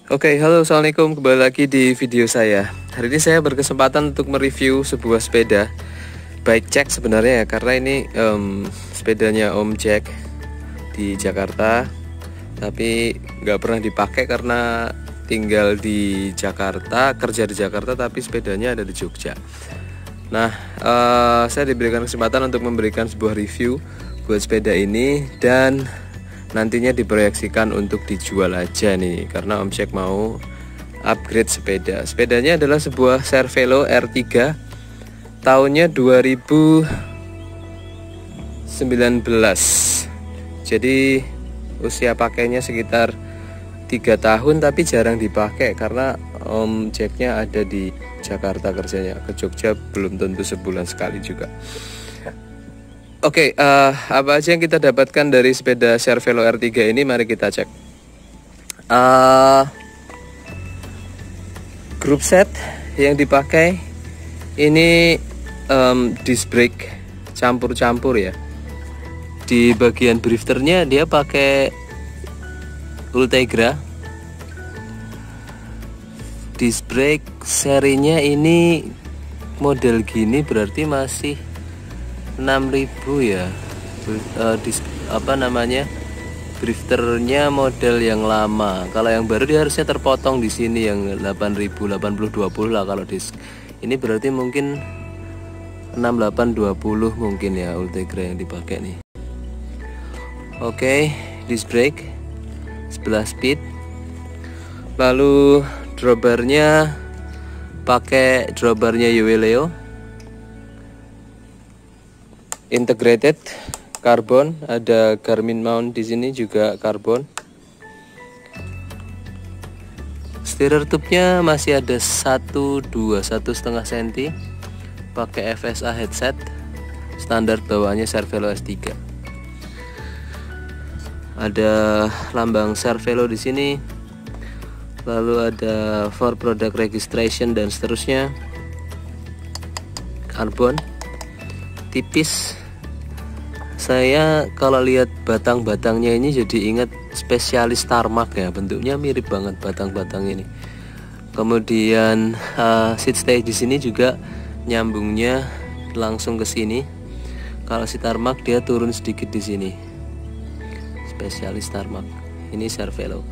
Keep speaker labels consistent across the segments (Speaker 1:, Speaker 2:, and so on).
Speaker 1: Oke, halo, assalamualaikum, kembali lagi di video saya. Hari ini saya berkesempatan untuk mereview sebuah sepeda bike check sebenarnya ya, karena ini sepedanya Om Jack di Jakarta, tapi nggak pernah dipakai karena tinggal di Jakarta, kerja di Jakarta, tapi sepedanya ada di Jogja. Nah, saya diberikan kesempatan untuk memberikan sebuah review buat sepeda ini, dan nantinya diproyeksikan untuk dijual aja nih, karena Om Jack mau upgrade sepeda. Sepedanya adalah sebuah Cervelo R3 tahunnya 2019. Jadi usia pakainya sekitar 3 tahun, tapi jarang dipakai karena Om Jacknya ada di Jakarta kerjanya. Ke Jogja belum tentu sebulan sekali juga. Oke, apa aja yang kita dapatkan dari sepeda Cervelo R3 ini? Mari kita cek. Group set yang dipakai ini disc brake campur-campur ya. Di bagian drifternya dia pakai Ultegra. Disc brake serinya ini model gini berarti masih 6.000 ya. Drifternya model yang lama. Kalau yang baru dia harusnya terpotong di sini yang 8.000, 80-20 lah kalau disk. Ini berarti mungkin 6820 mungkin ya Ultegra yang dipakai nih. Oke, disc brake 11 speed. Lalu drawbarnya pakai drawbarnya Ueleo. Integrated karbon, ada Garmin mount di sini juga karbon. Steerer tube-nya masih ada 1,5 cm. Pakai FSA headset. Standar bawaannya Cervelo S3. Ada lambang Cervelo di sini. Lalu ada for product registration dan seterusnya. Karbon tipis. Saya kalau lihat batang-batangnya ini jadi ingat spesialis Tarmac ya, bentuknya mirip banget batang-batang ini. Kemudian seat stay di sini juga nyambungnya langsung ke sini. Kalau si Tarmac dia turun sedikit di sini. Spesialis Tarmac. Ini Cervelo.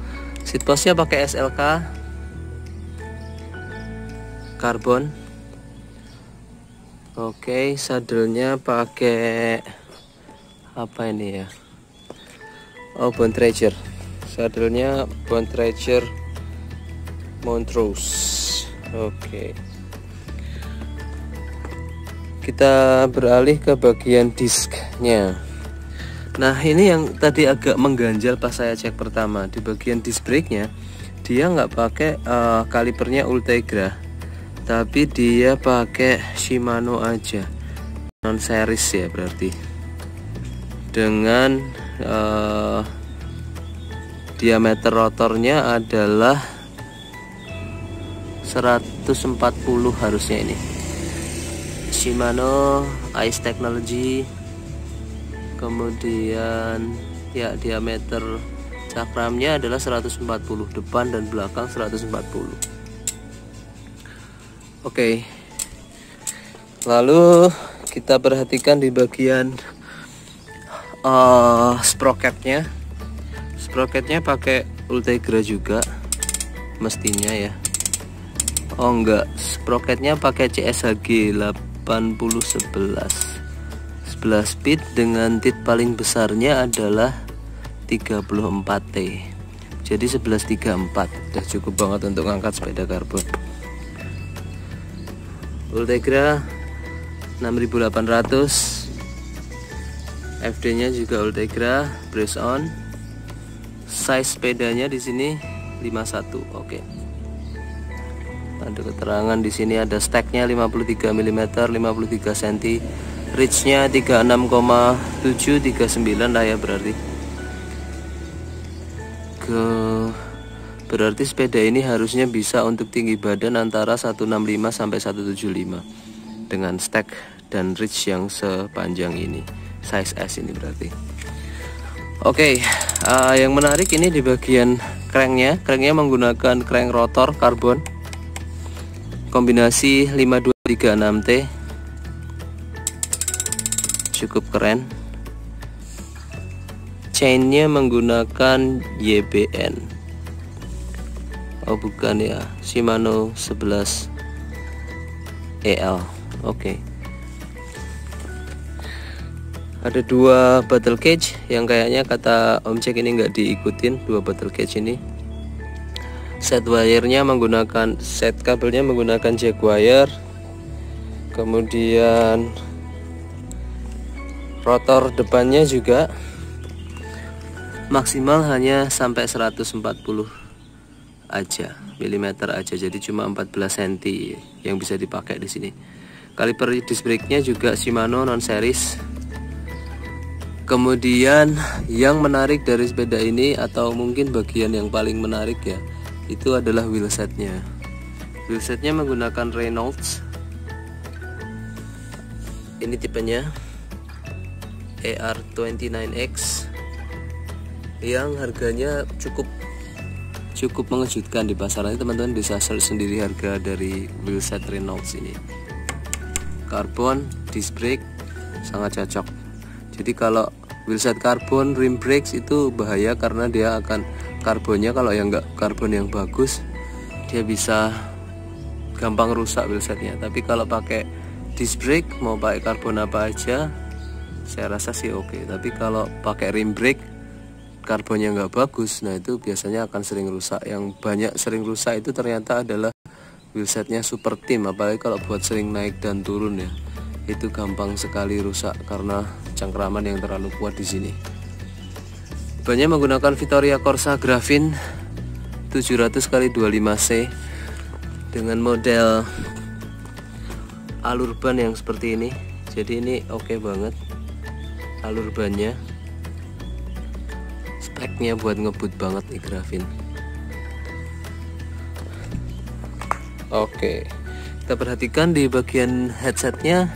Speaker 1: Seat postnya pakai SLK karbon. Oke, sadelnya pakai apa ini ya? Oh, Bontrager. Sadelnya Bontrager Montrose. Oke. Kita beralih ke bagian disknya. Nah, ini yang tadi agak mengganjal pas saya cek pertama. Di bagian disc brake-nya dia nggak pakai kalipernya Ultegra, tapi dia pakai Shimano aja, non series ya berarti, dengan diameter rotornya adalah 140 harusnya ini. Shimano Ice Technology. Kemudian ya diameter cakramnya adalah 140, depan dan belakang 140. Oke. Lalu kita perhatikan di bagian sprocketnya. Sprocketnya pakai Ultegra juga mestinya ya. Oh enggak, sprocketnya pakai CSHG 8011. 11 speed dengan tit paling besarnya adalah 34T. Jadi 1134 udah cukup banget untuk ngangkat sepeda karbon. Ultegra 6800. FD nya juga Ultegra, brace on. Size sepedanya di sini 51. Oke. Ada keterangan di sini, ada stacknya 53 mm, 53 cm. Reach-nya 36,739 lah ya berarti. Berarti sepeda ini harusnya bisa untuk tinggi badan antara 165 sampai 175 dengan stack dan reach yang sepanjang ini. Size S ini berarti. Oke, yang menarik ini di bagian Cranknya menggunakan crank rotor karbon kombinasi 5236T, cukup keren. Chainnya menggunakan YBN, oh bukan ya, Shimano 11 EL. Oke. Ada 2 battle cage yang kayaknya kata Om Jack ini nggak diikutin. 2 battle cage ini. Set wire-nya menggunakan, set kabelnya menggunakan jack wire. Kemudian rotor depannya juga maksimal hanya sampai 140 aja, milimeter aja. Jadi cuma 14 cm yang bisa dipakai di sini. Kaliper disc brake-nya juga Shimano non series. Kemudian yang menarik dari sepeda ini, atau mungkin bagian yang paling menarik ya, itu adalah wheelsetnya. Wheelsetnya menggunakan Reynolds. Ini tipenya AR29X yang harganya cukup mengejutkan di pasaran. Teman-teman bisa search sendiri harga dari wheelset Reynolds ini. Karbon disc brake sangat cocok. Jadi kalau wheelset karbon rim brakes itu bahaya karena dia akan karbonnya, kalau yang enggak karbon yang bagus dia bisa gampang rusak wheelsetnya. Tapi kalau pakai disc brake, mau pakai karbon apa aja saya rasa sih oke. Tapi kalau pakai rim brake karbonnya nggak bagus, nah itu biasanya akan sering rusak. Yang banyak sering rusak itu ternyata adalah wheelsetnya Super Team, apalagi kalau buat sering naik dan turun ya, itu gampang sekali rusak karena cengkraman yang terlalu kuat di sini. Bannya menggunakan Vittoria Corsa Graphene 700x25C dengan model alur ban yang seperti ini. Jadi ini oke banget alur bannya. Speknya buat ngebut banget nih Graphene. Oke, kita perhatikan di bagian headsetnya,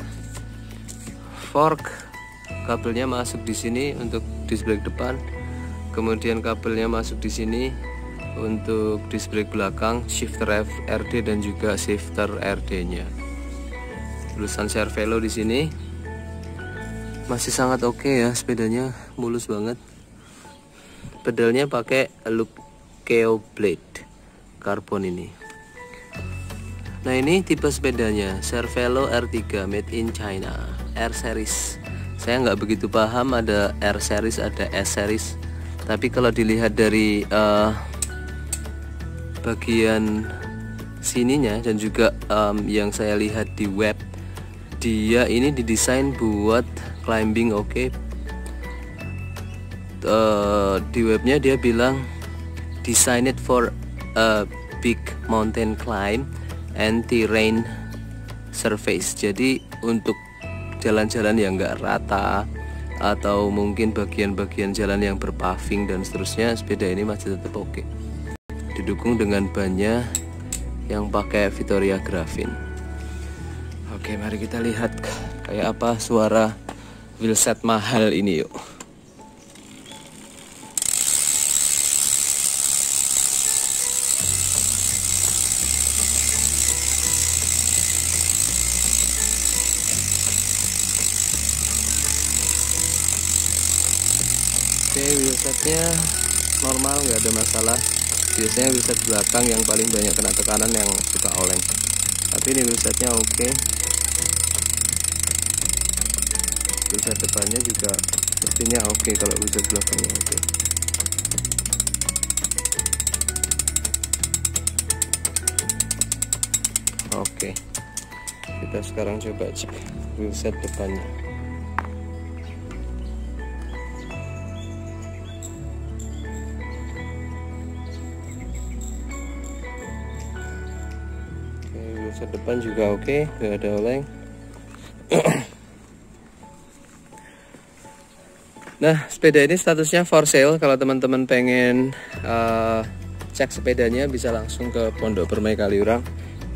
Speaker 1: fork kabelnya masuk di sini untuk disc brake depan, kemudian kabelnya masuk di sini untuk disc brake belakang, shifter RD dan juga shifter RD-nya. Tulisan Cervelo di sini. Masih sangat oke ya, sepedanya mulus banget. Pedalnya pakai Luccheo blade karbon ini. Nah ini tipe sepedanya Cervelo R3 made in China, R series. Saya nggak begitu paham, ada R series, ada S series. Tapi kalau dilihat dari bagian sininya dan juga yang saya lihat di web, dia ini didesain buat climbing. Oke. Di webnya dia bilang designed for a big mountain climb and terrain surface. Jadi untuk jalan-jalan yang enggak rata atau mungkin bagian-bagian jalan yang berpaving dan seterusnya, sepeda ini masih tetap oke. Didukung dengan bannya yang pakai Vittoria Graphene. Oke, mari kita lihat kayak apa suara wheelset mahal ini yuk. Oke, wheelsetnya normal, nggak ada masalah. Biasanya wheelset belakang yang paling banyak kena tekanan yang suka oleng. Tapi ini wheelsetnya oke. Wheelset depannya juga sepertinya oke. Kalau wheelset belakangnya oke. Oke, kita sekarang coba cek wheelset depannya. Wheelset depan juga oke, nggak ada oleng. Nah, sepeda ini statusnya for sale. Kalau teman-teman pengen cek sepedanya bisa langsung ke Pondok Permai Kaliurang.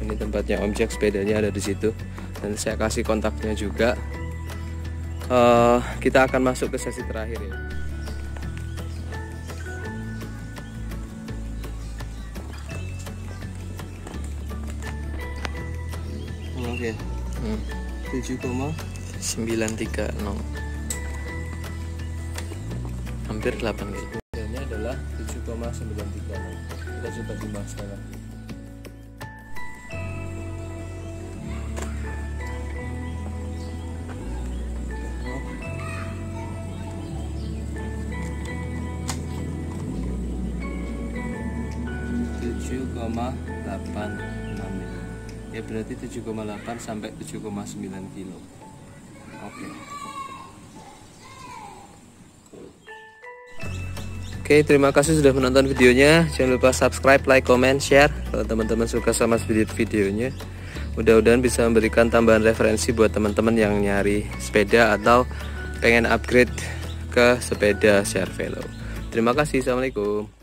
Speaker 1: Ini tempatnya Om Jack, sepedanya ada di situ. Dan saya kasih kontaknya juga. Kita akan masuk ke sesi terakhir ya. ya. 7,930, hampir 8 kilo. Ini adalah 7,930. Kita coba timbang sekali lagi. Ya berarti 7,8 sampai 7,9 kilo. Oke, terima kasih sudah menonton videonya. Jangan lupa subscribe, like, comment, share kalau teman-teman suka sama videonya. Mudah-mudahan bisa memberikan tambahan referensi buat teman-teman yang nyari sepeda atau pengen upgrade ke sepeda Cervelo. Terima kasih. Assalamualaikum.